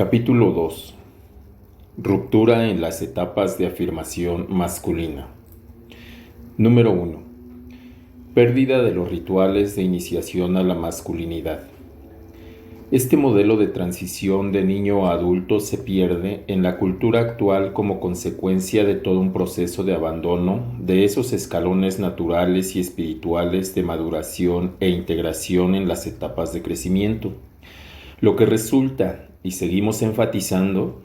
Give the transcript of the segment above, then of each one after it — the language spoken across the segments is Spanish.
Capítulo 2. Ruptura en las etapas de afirmación masculina. Número 1. Pérdida de los rituales de iniciación a la masculinidad. Este modelo de transición de niño a adulto se pierde en la cultura actual como consecuencia de todo un proceso de abandono de esos escalones naturales y espirituales de maduración e integración en las etapas de crecimiento. Lo que resulta, y seguimos enfatizando,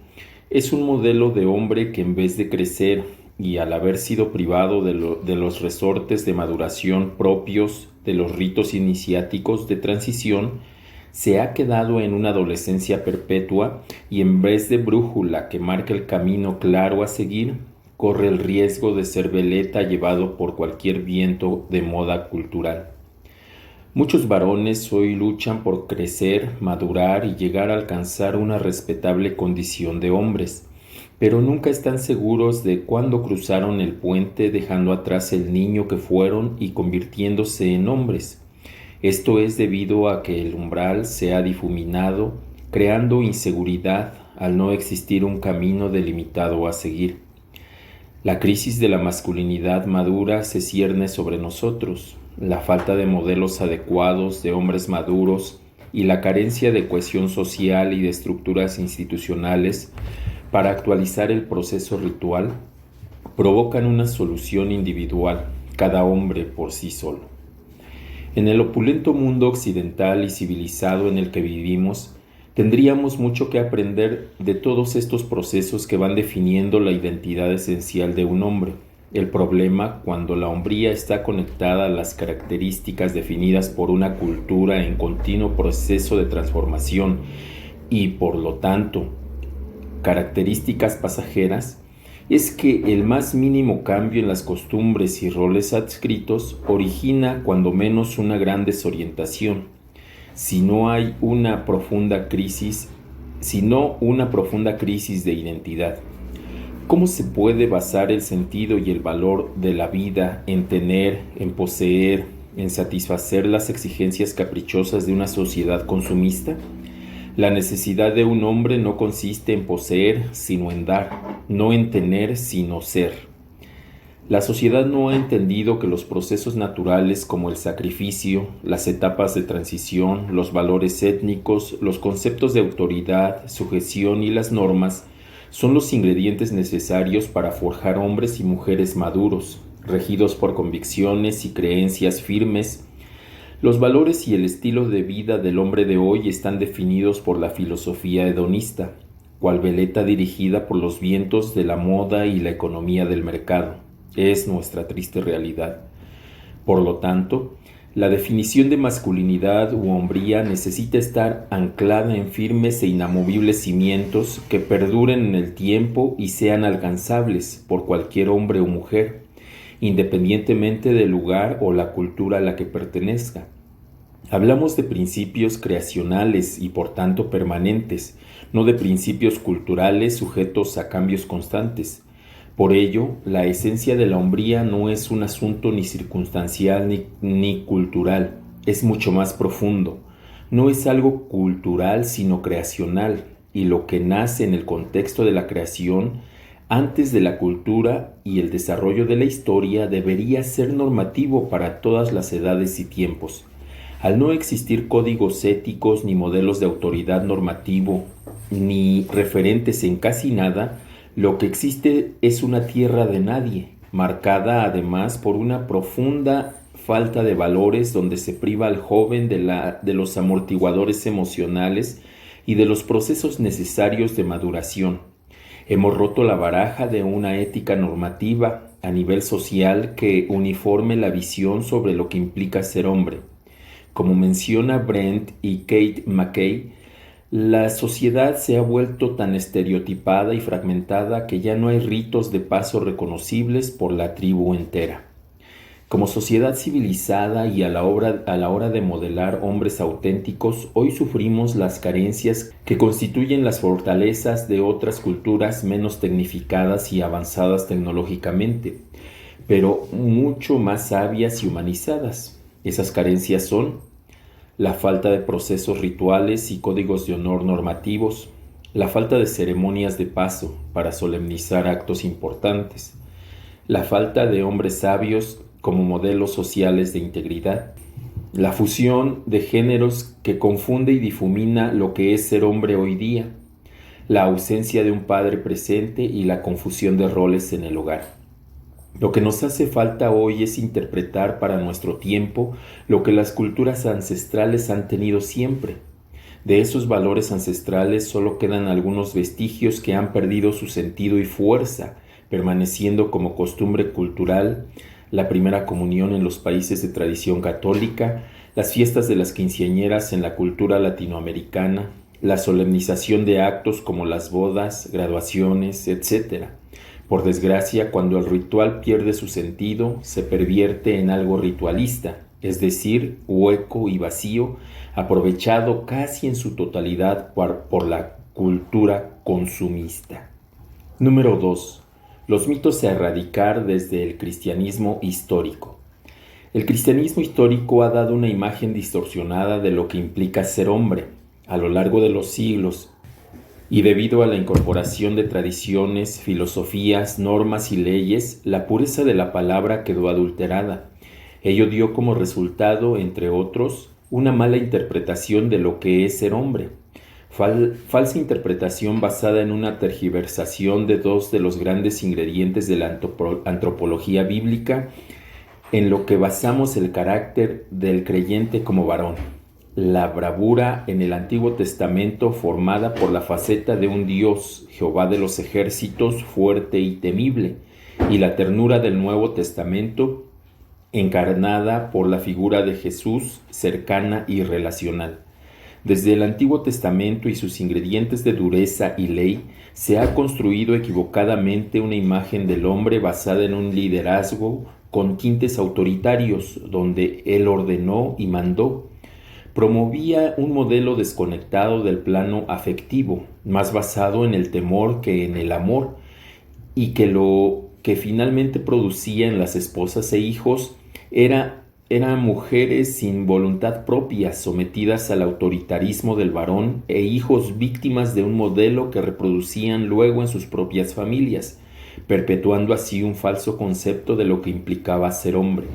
es un modelo de hombre que en vez de crecer y al haber sido privado de los resortes de maduración propios de los ritos iniciáticos de transición, se ha quedado en una adolescencia perpetua y en vez de brújula que marca el camino claro a seguir, corre el riesgo de ser veleta llevado por cualquier viento de moda cultural. Muchos varones hoy luchan por crecer, madurar y llegar a alcanzar una respetable condición de hombres, pero nunca están seguros de cuándo cruzaron el puente dejando atrás el niño que fueron y convirtiéndose en hombres. Esto es debido a que el umbral se ha difuminado, creando inseguridad al no existir un camino delimitado a seguir. La crisis de la masculinidad madura se cierne sobre nosotros. La falta de modelos adecuados de hombres maduros y la carencia de cohesión social y de estructuras institucionales para actualizar el proceso ritual provocan una solución individual, cada hombre por sí solo. En el opulento mundo occidental y civilizado en el que vivimos, tendríamos mucho que aprender de todos estos procesos que van definiendo la identidad esencial de un hombre. El problema, cuando la hombría está conectada a las características definidas por una cultura en continuo proceso de transformación y, por lo tanto, características pasajeras, es que el más mínimo cambio en las costumbres y roles adscritos origina cuando menos una gran desorientación, sino una profunda crisis de identidad. ¿Cómo se puede basar el sentido y el valor de la vida en tener, en poseer, en satisfacer las exigencias caprichosas de una sociedad consumista? La necesidad de un hombre no consiste en poseer, sino en dar, no en tener, sino ser. La sociedad no ha entendido que los procesos naturales como el sacrificio, las etapas de transición, los valores étnicos, los conceptos de autoridad, sujeción y las normas son los ingredientes necesarios para forjar hombres y mujeres maduros, regidos por convicciones y creencias firmes. Los valores y el estilo de vida del hombre de hoy están definidos por la filosofía hedonista, cual veleta dirigida por los vientos de la moda y la economía del mercado. Es nuestra triste realidad. Por lo tanto, la definición de masculinidad u hombría necesita estar anclada en firmes e inamovibles cimientos que perduren en el tiempo y sean alcanzables por cualquier hombre o mujer, independientemente del lugar o la cultura a la que pertenezca. Hablamos de principios creacionales y por tanto permanentes, no de principios culturales sujetos a cambios constantes. Por ello, la esencia de la hombría no es un asunto ni circunstancial ni cultural, es mucho más profundo. No es algo cultural sino creacional, y lo que nace en el contexto de la creación, antes de la cultura y el desarrollo de la historia, debería ser normativo para todas las edades y tiempos. Al no existir códigos éticos ni modelos de autoridad normativo, ni referentes en casi nada, lo que existe es una tierra de nadie, marcada además por una profunda falta de valores donde se priva al joven de los amortiguadores emocionales y de los procesos necesarios de maduración. Hemos roto la baraja de una ética normativa a nivel social que uniforme la visión sobre lo que implica ser hombre. Como menciona Brent y Kate McKay, la sociedad se ha vuelto tan estereotipada y fragmentada que ya no hay ritos de paso reconocibles por la tribu entera. Como sociedad civilizada y a la hora de modelar hombres auténticos, hoy sufrimos las carencias que constituyen las fortalezas de otras culturas menos tecnificadas y avanzadas tecnológicamente, pero mucho más sabias y humanizadas. Esas carencias son la falta de procesos rituales y códigos de honor normativos, la falta de ceremonias de paso para solemnizar actos importantes, la falta de hombres sabios como modelos sociales de integridad, la fusión de géneros que confunde y difumina lo que es ser hombre hoy día, la ausencia de un padre presente y la confusión de roles en el hogar. Lo que nos hace falta hoy es interpretar para nuestro tiempo lo que las culturas ancestrales han tenido siempre. De esos valores ancestrales solo quedan algunos vestigios que han perdido su sentido y fuerza, permaneciendo como costumbre cultural la primera comunión en los países de tradición católica, las fiestas de las quinceañeras en la cultura latinoamericana, la solemnización de actos como las bodas, graduaciones, etc. Por desgracia, cuando el ritual pierde su sentido, se pervierte en algo ritualista, es decir, hueco y vacío, aprovechado casi en su totalidad por la cultura consumista. Número 2. Los mitos a erradicar desde el cristianismo histórico. El cristianismo histórico ha dado una imagen distorsionada de lo que implica ser hombre a lo largo de los siglos, y debido a la incorporación de tradiciones, filosofías, normas y leyes, la pureza de la palabra quedó adulterada. Ello dio como resultado, entre otros, una mala interpretación de lo que es ser hombre. Falsa interpretación basada en una tergiversación de dos de los grandes ingredientes de la antropología bíblica, en lo que basamos el carácter del creyente como varón. La bravura en el Antiguo Testamento formada por la faceta de un Dios, Jehová de los ejércitos, fuerte y temible, y la ternura del Nuevo Testamento encarnada por la figura de Jesús, cercana y relacional. Desde el Antiguo Testamento y sus ingredientes de dureza y ley, se ha construido equivocadamente una imagen del hombre basada en un liderazgo con tintes autoritarios, donde él ordenó y mandó. Promovía un modelo desconectado del plano afectivo, más basado en el temor que en el amor, y que lo que finalmente producía en las esposas e hijos eran mujeres sin voluntad propia, sometidas al autoritarismo del varón, e hijos víctimas de un modelo que reproducían luego en sus propias familias, perpetuando así un falso concepto de lo que implicaba ser hombre.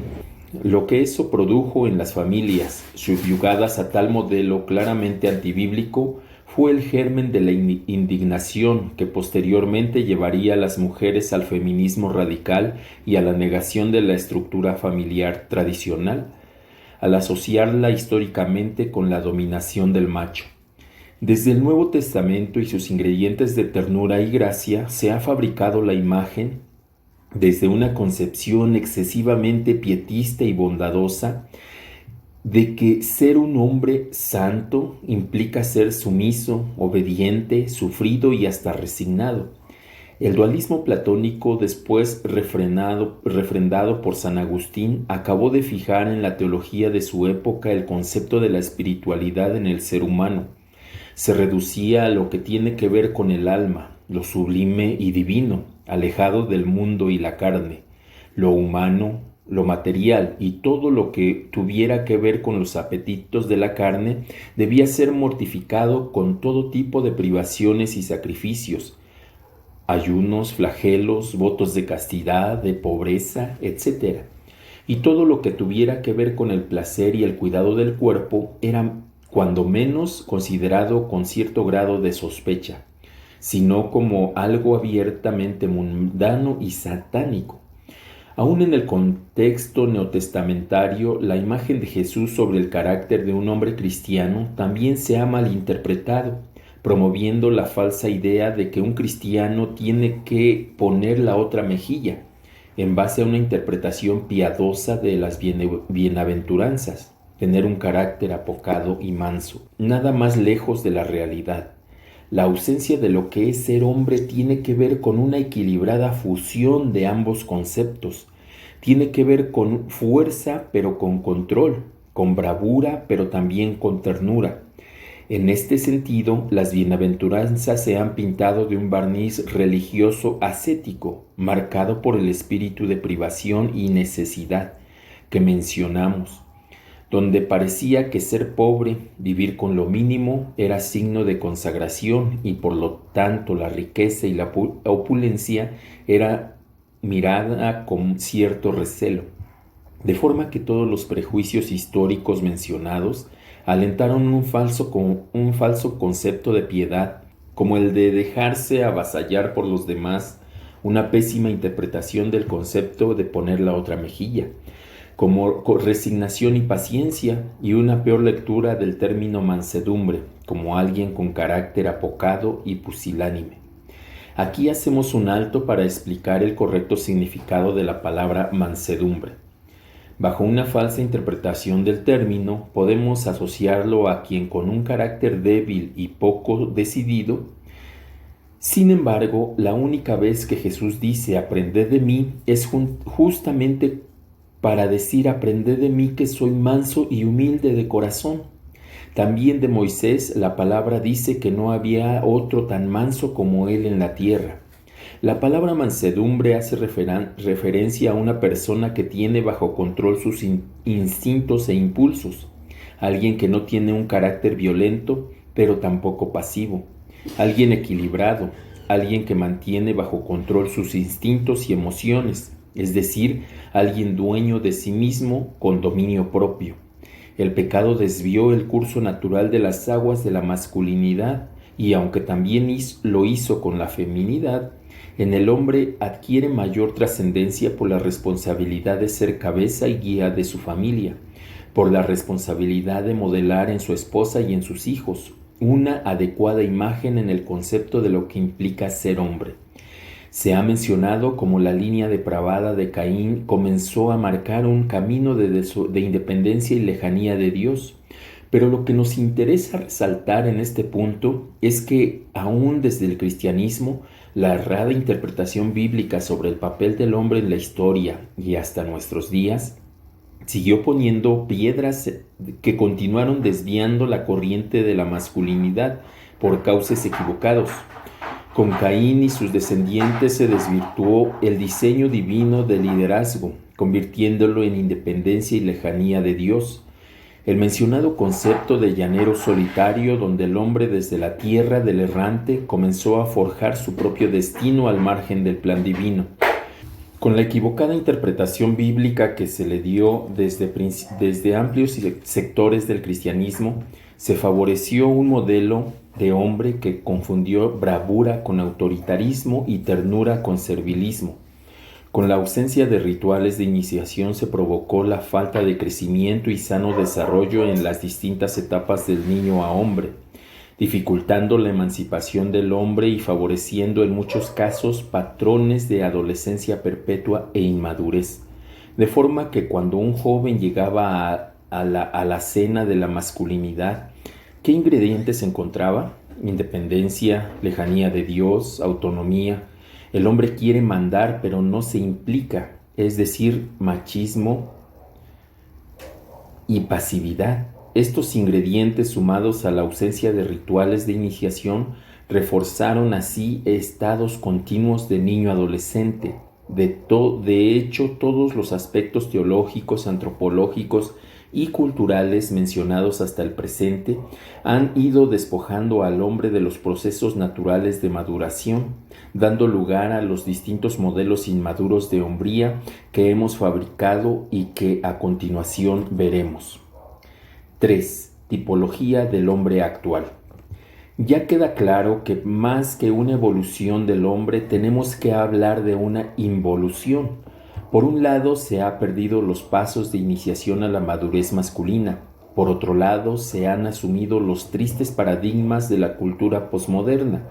Lo que eso produjo en las familias, subyugadas a tal modelo claramente antibíblico, fue el germen de la indignación que posteriormente llevaría a las mujeres al feminismo radical y a la negación de la estructura familiar tradicional, al asociarla históricamente con la dominación del macho. Desde el Nuevo Testamento y sus ingredientes de ternura y gracia se ha fabricado la imagen desde una concepción excesivamente pietista y bondadosa de que ser un hombre santo implica ser sumiso, obediente, sufrido y hasta resignado. El dualismo platónico, después refrendado por San Agustín, acabó de fijar en la teología de su época el concepto de la espiritualidad en el ser humano. Se reducía a lo que tiene que ver con el alma, lo sublime y divino, alejado del mundo y la carne, lo humano, lo material y todo lo que tuviera que ver con los apetitos de la carne debía ser mortificado con todo tipo de privaciones y sacrificios, ayunos, flagelos, votos de castidad, de pobreza, etc. Y todo lo que tuviera que ver con el placer y el cuidado del cuerpo era, cuando menos, considerado con cierto grado de sospecha, sino como algo abiertamente mundano y satánico. Aún en el contexto neotestamentario, la imagen de Jesús sobre el carácter de un hombre cristiano también se ha malinterpretado, promoviendo la falsa idea de que un cristiano tiene que poner la otra mejilla, en base a una interpretación piadosa de las bienaventuranzas, tener un carácter apocado y manso, nada más lejos de la realidad. La ausencia de lo que es ser hombre tiene que ver con una equilibrada fusión de ambos conceptos. Tiene que ver con fuerza, pero con control, con bravura, pero también con ternura. En este sentido, las bienaventuranzas se han pintado de un barniz religioso ascético, marcado por el espíritu de privación y necesidad que mencionamos. donde parecía que ser pobre, vivir con lo mínimo, era signo de consagración y por lo tanto la riqueza y la opulencia era mirada con cierto recelo. De forma que todos los prejuicios históricos mencionados alentaron un falso concepto de piedad, como el de dejarse avasallar por los demás, una pésima interpretación del concepto de poner la otra mejilla, como resignación y paciencia, y una peor lectura del término mansedumbre, como alguien con carácter apocado y pusilánime. Aquí hacemos un alto para explicar el correcto significado de la palabra mansedumbre. Bajo una falsa interpretación del término, podemos asociarlo a quien con un carácter débil y poco decidido. Sin embargo, la única vez que Jesús dice aprended de mí es justamente para decir aprended de mí que soy manso y humilde de corazón. También de Moisés la palabra dice que no había otro tan manso como él en la tierra. La palabra mansedumbre hace referencia a una persona que tiene bajo control sus instintos e impulsos, alguien que no tiene un carácter violento, pero tampoco pasivo, alguien equilibrado, alguien que mantiene bajo control sus instintos y emociones, es decir, alguien dueño de sí mismo con dominio propio. El pecado desvió el curso natural de las aguas de la masculinidad y aunque también lo hizo con la feminidad, en el hombre adquiere mayor trascendencia por la responsabilidad de ser cabeza y guía de su familia, por la responsabilidad de modelar en su esposa y en sus hijos una adecuada imagen en el concepto de lo que implica ser hombre. Se ha mencionado como la línea depravada de Caín comenzó a marcar un camino de independencia y lejanía de Dios. Pero lo que nos interesa resaltar en este punto es que aún desde el cristianismo, la errada interpretación bíblica sobre el papel del hombre en la historia y hasta nuestros días siguió poniendo piedras que continuaron desviando la corriente de la masculinidad por cauces equivocados. Con Caín y sus descendientes se desvirtuó el diseño divino del liderazgo, convirtiéndolo en independencia y lejanía de Dios. El mencionado concepto de llanero solitario, donde el hombre desde la tierra del errante comenzó a forjar su propio destino al margen del plan divino. Con la equivocada interpretación bíblica que se le dio desde amplios sectores del cristianismo, se favoreció un modelo de hombre que confundió bravura con autoritarismo y ternura con servilismo. Con la ausencia de rituales de iniciación se provocó la falta de crecimiento y sano desarrollo en las distintas etapas del niño a hombre, dificultando la emancipación del hombre y favoreciendo en muchos casos patrones de adolescencia perpetua e inmadurez, de forma que cuando un joven llegaba a la cena de la masculinidad, ¿qué ingredientes encontraba? Independencia, lejanía de Dios, autonomía. El hombre quiere mandar, pero no se implica, es decir, machismo y pasividad. Estos ingredientes, sumados a la ausencia de rituales de iniciación, reforzaron así estados continuos de niño-adolescente. De hecho, todos los aspectos teológicos, antropológicos y culturales mencionados hasta el presente han ido despojando al hombre de los procesos naturales de maduración, dando lugar a los distintos modelos inmaduros de hombría que hemos fabricado y que a continuación veremos. 3. Tipología del hombre actual. Ya queda claro que más que una evolución del hombre tenemos que hablar de una involución. Por un lado, se han perdido los pasos de iniciación a la madurez masculina. Por otro lado, se han asumido los tristes paradigmas de la cultura posmoderna,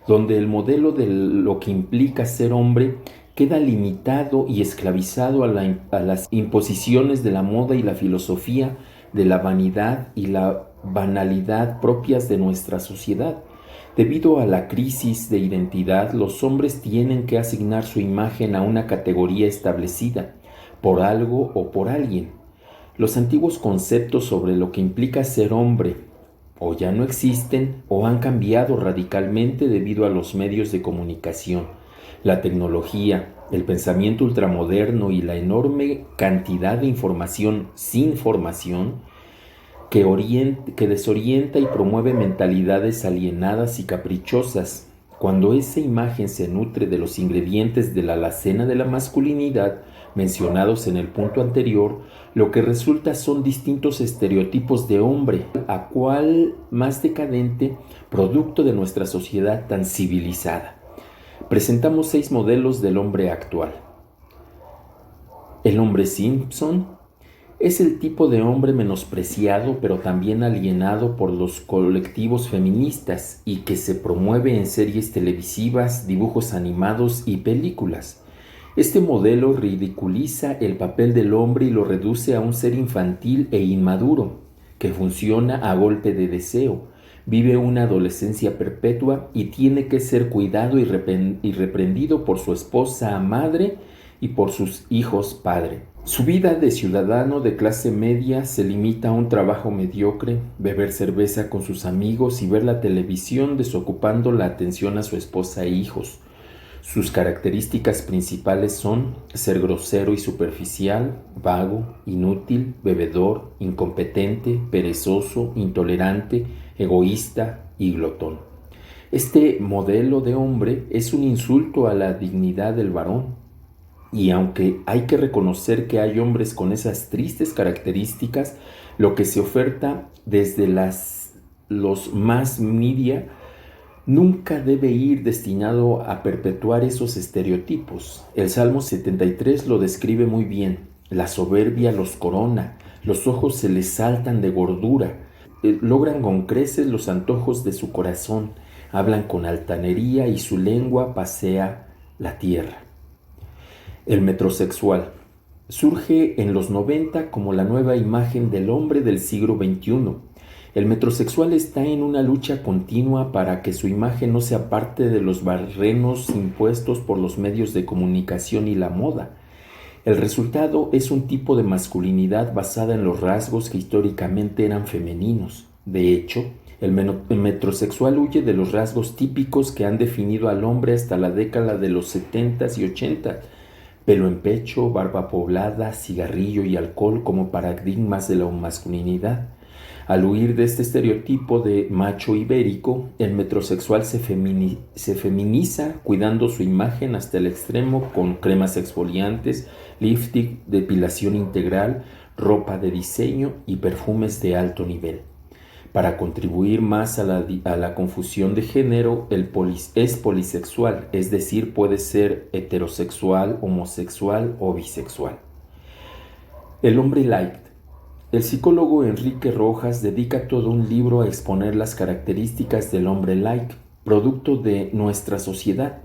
donde el modelo de lo que implica ser hombre queda limitado y esclavizado a las imposiciones de la moda y la filosofía de la vanidad y la banalidad propias de nuestra sociedad. Debido a la crisis de identidad, los hombres tienen que asignar su imagen a una categoría establecida, por algo o por alguien. Los antiguos conceptos sobre lo que implica ser hombre o ya no existen o han cambiado radicalmente debido a los medios de comunicación. La tecnología, el pensamiento ultramoderno y la enorme cantidad de información sin formación que desorienta y promueve mentalidades alienadas y caprichosas. Cuando esa imagen se nutre de los ingredientes de la alacena de la masculinidad mencionados en el punto anterior, lo que resulta son distintos estereotipos de hombre, a cual más decadente, producto de nuestra sociedad tan civilizada. Presentamos 6 modelos del hombre actual. El hombre Simpson es el tipo de hombre menospreciado pero también alienado por los colectivos feministas y que se promueve en series televisivas, dibujos animados y películas. Este modelo ridiculiza el papel del hombre y lo reduce a un ser infantil e inmaduro, que funciona a golpe de deseo, vive una adolescencia perpetua y tiene que ser cuidado y reprendido por su esposa madre y por sus hijos padre. Su vida de ciudadano de clase media se limita a un trabajo mediocre, beber cerveza con sus amigos y ver la televisión desocupando la atención a su esposa e hijos. Sus características principales son ser grosero y superficial, vago, inútil, bebedor, incompetente, perezoso, intolerante, egoísta y glotón. Este modelo de hombre es un insulto a la dignidad del varón. Y aunque hay que reconocer que hay hombres con esas tristes características, lo que se oferta desde los más media nunca debe ir destinado a perpetuar esos estereotipos. El Salmo 73 lo describe muy bien. La soberbia los corona, los ojos se les saltan de gordura, logran con creces los antojos de su corazón, hablan con altanería y su lengua pasea la tierra. El metrosexual surge en los 90 como la nueva imagen del hombre del siglo XXI. El metrosexual está en una lucha continua para que su imagen no sea parte de los barrenos impuestos por los medios de comunicación y la moda. El resultado es un tipo de masculinidad basada en los rasgos que históricamente eran femeninos. De hecho, el metrosexual huye de los rasgos típicos que han definido al hombre hasta la década de los 70s y 80s. Pelo en pecho, barba poblada, cigarrillo y alcohol como paradigmas de la masculinidad. Al huir de este estereotipo de macho ibérico, el metrosexual se feminiza, cuidando su imagen hasta el extremo con cremas exfoliantes, lifting, depilación integral, ropa de diseño y perfumes de alto nivel. Para contribuir más a la confusión de género, es polisexual, es decir, puede ser heterosexual, homosexual o bisexual. El hombre light. El psicólogo Enrique Rojas dedica todo un libro a exponer las características del hombre light, producto de nuestra sociedad.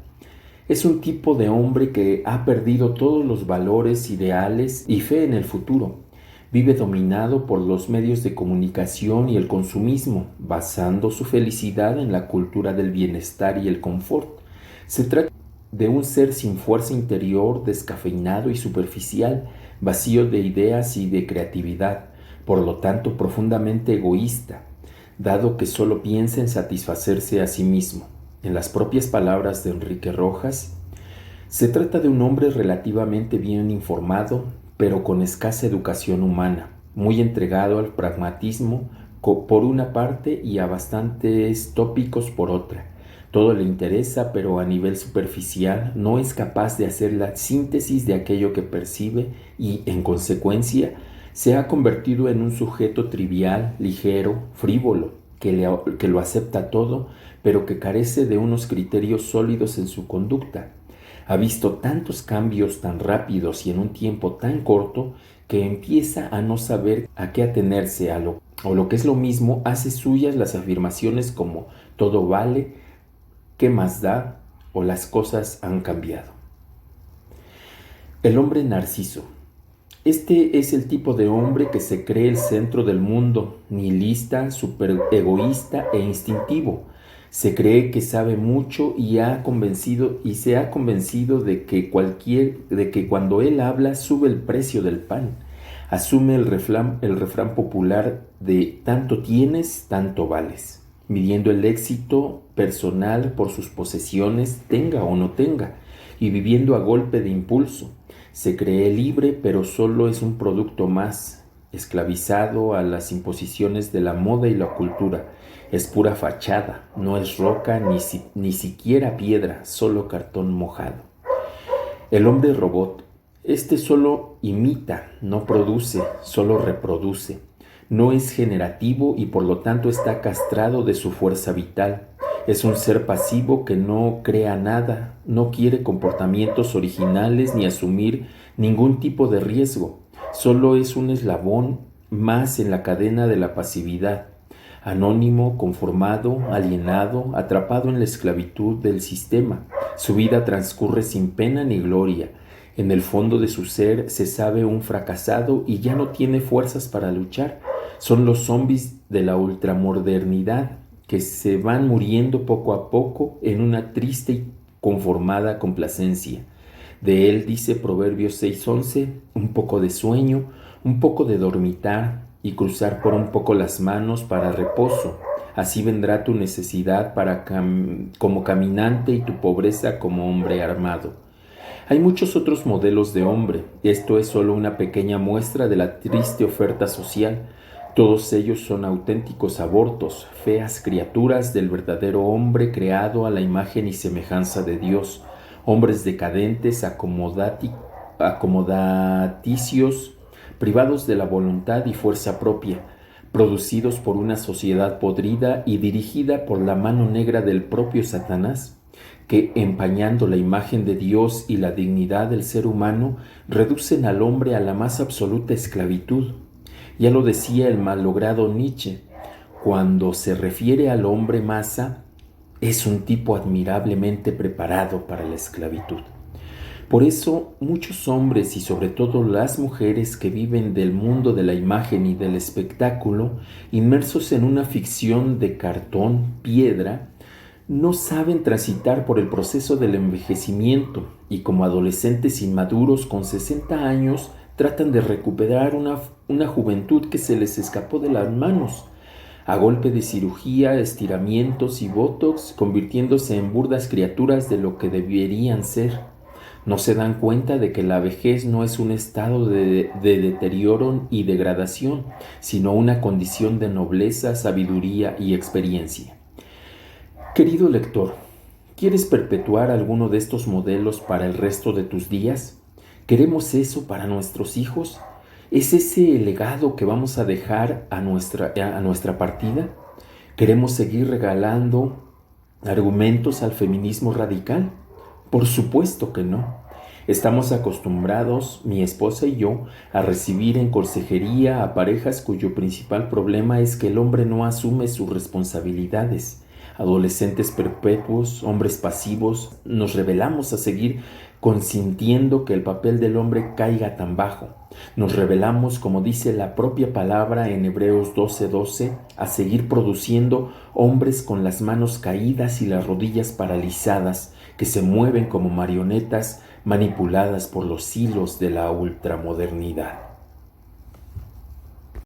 Es un tipo de hombre que ha perdido todos los valores, ideales y fe en el futuro. Vive dominado por los medios de comunicación y el consumismo, basando su felicidad en la cultura del bienestar y el confort. Se trata de un ser sin fuerza interior, descafeinado y superficial, vacío de ideas y de creatividad, por lo tanto profundamente egoísta, dado que solo piensa en satisfacerse a sí mismo. En las propias palabras de Enrique Rojas, se trata de un hombre relativamente bien informado, pero con escasa educación humana, muy entregado al pragmatismo por una parte y a bastantes tópicos por otra. Todo le interesa, pero a nivel superficial no es capaz de hacer la síntesis de aquello que percibe y, en consecuencia, se ha convertido en un sujeto trivial, ligero, frívolo, que lo acepta todo, pero que carece de unos criterios sólidos en su conducta. Ha visto tantos cambios tan rápidos y en un tiempo tan corto que empieza a no saber a qué atenerse, o lo que es lo mismo, hace suyas las afirmaciones como todo vale, qué más da o las cosas han cambiado. El hombre narciso. Este es el tipo de hombre que se cree el centro del mundo, nihilista, superegoísta e instintivo. Se cree que sabe mucho y se ha convencido de que cuando él habla sube el precio del pan. Asume el refrán popular de tanto tienes, tanto vales, midiendo el éxito personal por sus posesiones, tenga o no tenga. y viviendo a golpe de impulso. Se cree libre, pero solo es un producto más, esclavizado a las imposiciones de la moda y la cultura. Es pura fachada, no es roca ni siquiera piedra, solo cartón mojado. El hombre robot, este solo imita, no produce, solo reproduce. No es generativo y por lo tanto está castrado de su fuerza vital. Es un ser pasivo que no crea nada, no quiere comportamientos originales ni asumir ningún tipo de riesgo. Solo es un eslabón más en la cadena de la pasividad, anónimo, conformado, alienado, atrapado en la esclavitud del sistema. Su vida transcurre sin pena ni gloria. En el fondo de su ser se sabe un fracasado y ya no tiene fuerzas para luchar. Son los zombis de la ultramodernidad que se van muriendo poco a poco en una triste y conformada complacencia. De él dice Proverbios 6:11, un poco de sueño, un poco de dormitar y cruzar por un poco las manos para reposo. Así vendrá tu necesidad como caminante y tu pobreza como hombre armado. Hay muchos otros modelos de hombre. Esto es solo una pequeña muestra de la triste oferta social. Todos ellos son auténticos abortos, feas criaturas del verdadero hombre creado a la imagen y semejanza de Dios, hombres decadentes, acomodaticios, privados de la voluntad y fuerza propia, producidos por una sociedad podrida y dirigida por la mano negra del propio Satanás, que, empañando la imagen de Dios y la dignidad del ser humano, reducen al hombre a la más absoluta esclavitud. Ya lo decía el malogrado Nietzsche, cuando se refiere al hombre masa, es un tipo admirablemente preparado para la esclavitud. Por eso, muchos hombres y sobre todo las mujeres que viven del mundo de la imagen y del espectáculo, inmersos en una ficción de cartón, piedra, no saben transitar por el proceso del envejecimiento y como adolescentes inmaduros con 60 años tratan de recuperar una juventud que se les escapó de las manos, a golpe de cirugía, estiramientos y botox, convirtiéndose en burdas criaturas de lo que deberían ser. No se dan cuenta de que la vejez no es un estado de deterioro y degradación, sino una condición de nobleza, sabiduría y experiencia. Querido lector, ¿quieres perpetuar alguno de estos modelos para el resto de tus días? ¿Queremos eso para nuestros hijos? ¿Es ese el legado que vamos a dejar a nuestra partida? ¿Queremos seguir regalando argumentos al feminismo radical? Por supuesto que no. Estamos acostumbrados, mi esposa y yo, a recibir en consejería a parejas cuyo principal problema es que el hombre no asume sus responsabilidades. Adolescentes perpetuos, hombres pasivos, nos rebelamos a seguir consintiendo que el papel del hombre caiga tan bajo. Nos rebelamos, como dice la propia palabra en Hebreos 12:12, a seguir produciendo hombres con las manos caídas y las rodillas paralizadas, que se mueven como marionetas manipuladas por los hilos de la ultramodernidad.